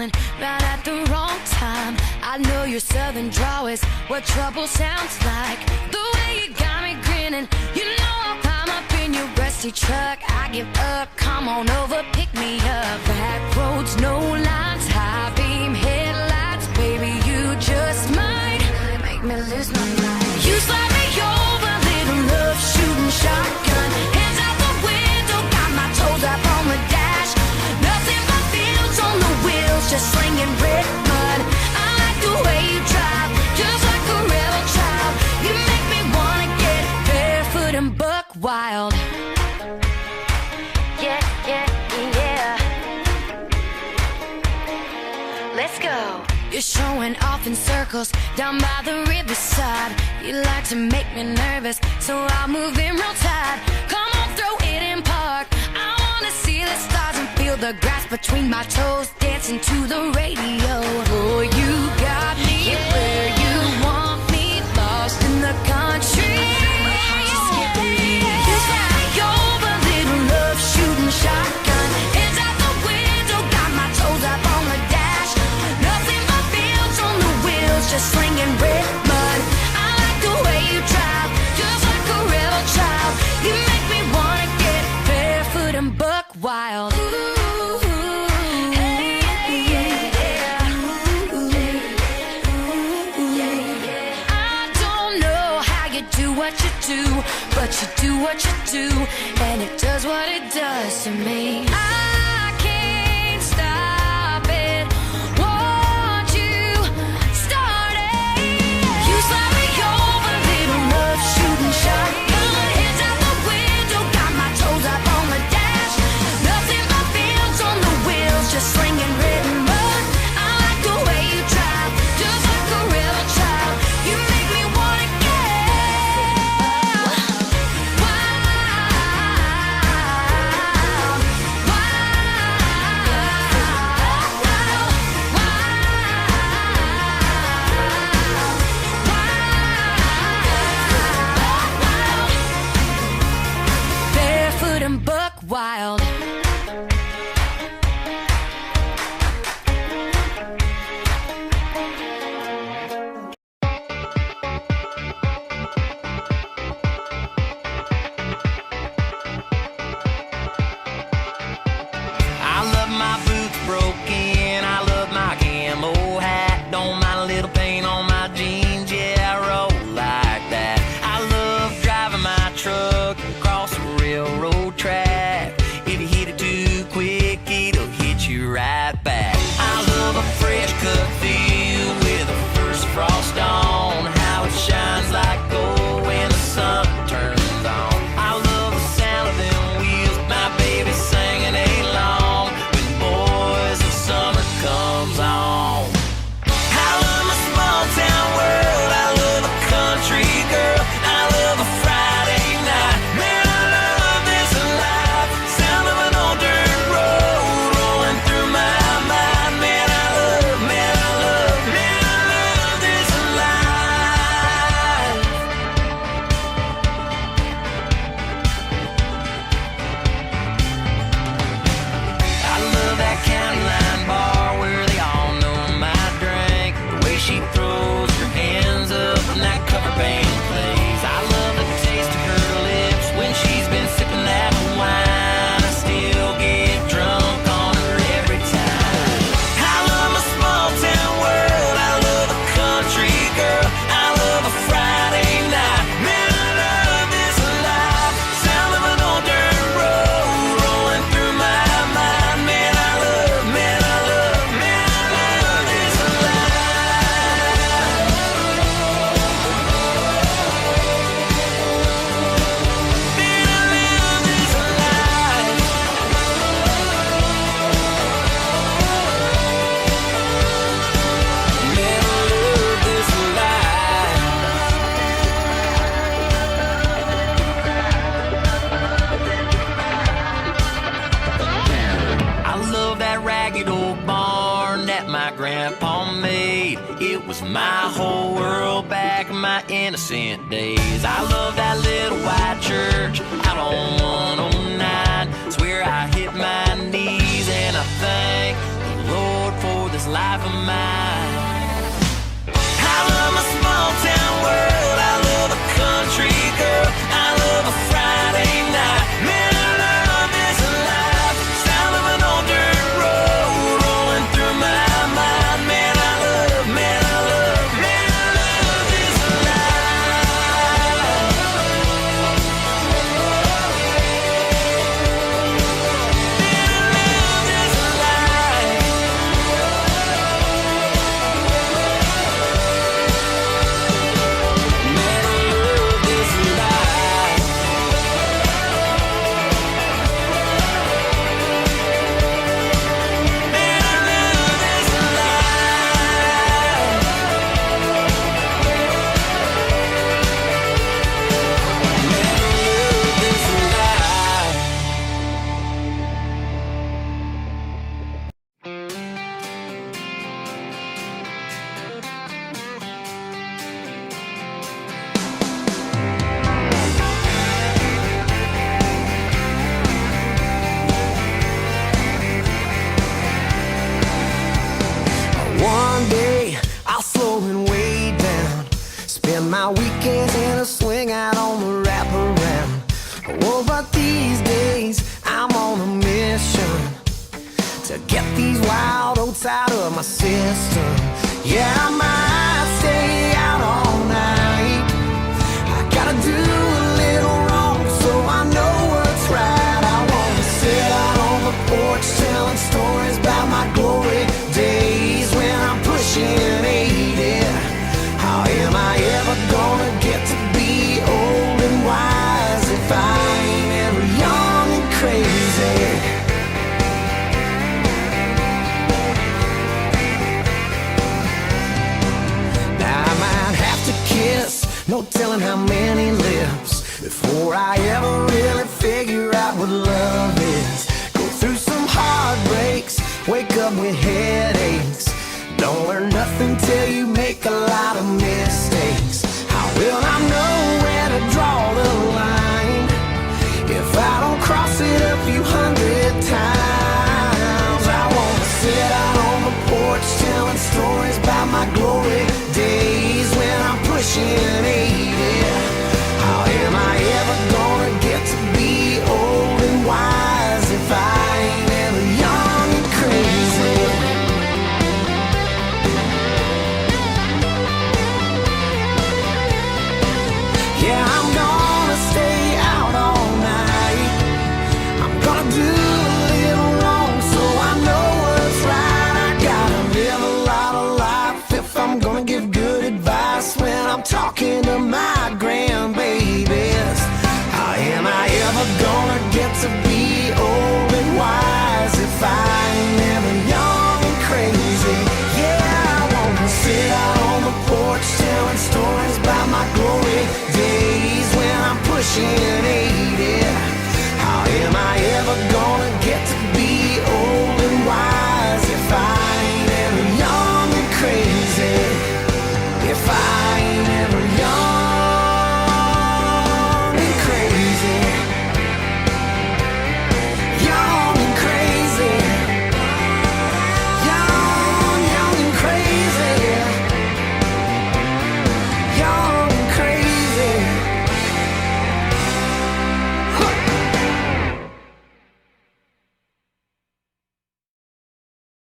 calling right at the wrong time. I know your southern drawl is what trouble sounds like. The way you got me grinning, you know I'll climb up in your rusty truck. I give up, come on over, pick me up. Back roads, no lines, high beam headlights. Baby, you just might make me lose my mind. You slide me over, little love shooting shotgun. Hands out the window, got my toes up on the dash. Nothing but fields on the wheels, just slinging red mud. I like the way you drive, just like a rebel child. You make me wanna get barefoot and buck wild. Yeah, yeah, yeah. Let's go. You're showing off in circles down by the riverside. You like to make me nervous, so I'll move in real tight. Come on, throw it in park. I wanna see the stars and feel the grass between my toes, dancing to the radio. Oh, you got me where you want me, lost in the country. You slide me over, little love shooting shotgun. Hands out the window, got my toes up on the dash. Nothing but fields on the wheels, just slinging red mud. I like the way you drive, just like a rebel child. You make me wanna get barefoot and buck wild. What you do, but you do what you do, and it does what it does to me. I can't stop it. Want you started? You slide me over, little love shooting shotgun. Hands out the window, got my toes up on the dash. Nothing but fields on the wheels, just slinging red mud. I like the way you drive, just like a rebel child. You make me wanna get buck wild. I love my boots broken, I love my camo hat. Don't mind a little paint on my jeans, yeah, I roll like that. I love driving my truck across the railroad track. If you hit it too quick, it'll hit you right back. I love a fresh cut field with the first frost on, how it shines like gold when the sun turns on. I love the sound of them wheels, my baby singing along when boys the summer comes on. I love my small town world, I love a country girl, I love a Friday night. Man, I love this life, sound of an old dirt road rolling through my mind. Man, I love, man, I love, man, I love this life. I love that county line bar where they all know my drink. The way she throws her hands up when that cover band plays. I love the taste of her lips when she's been sipping that wine. I still get drunk on her every time. I love my small town world, I love a country girl, I love a Friday night. Man, I love this life, sound of an old dirt road rolling through my mind. Man, I love, man, I love, man, I love this life. Man, I love this life. Man, I love this life. I love that ragged old barn that my grandpa made. It was my whole world back in my innocent days. I love that little white church out on 109. Swear I hit my knees and I thank the Lord for the mine. I love my small town world. I love a country girl. I love a Friday night. Man, I love this life. Sound of an old dirt road rolling through my mind. Man, I love, man, I love, man, I love this life. Man, I love this life. Man, I love this life. Man, I love this life. Man, I love this life. One day I'll slow and way down. Spend my weekends in a swing out on the wraparound. Oh, but these days I'm on a mission to get these wild oats out of my system. Yeah, I might stay out all night. I gotta do a little wrong so I know what's right. I wanna sit out on the porch telling stories about my glory days when I'm pushing 80. How am I ever gonna get to be old and wise if I ain't ever young and crazy? Now I might have to kiss, no telling how many lips, before I ever really figure out what love is. Go through some heartbreaks, wake up with headaches. Don't learn nothing till you make a lot of mistakes. How will I know where to draw the line if I don't cross it a few hundred times? I wanna sit out on the porch telling stories about my glory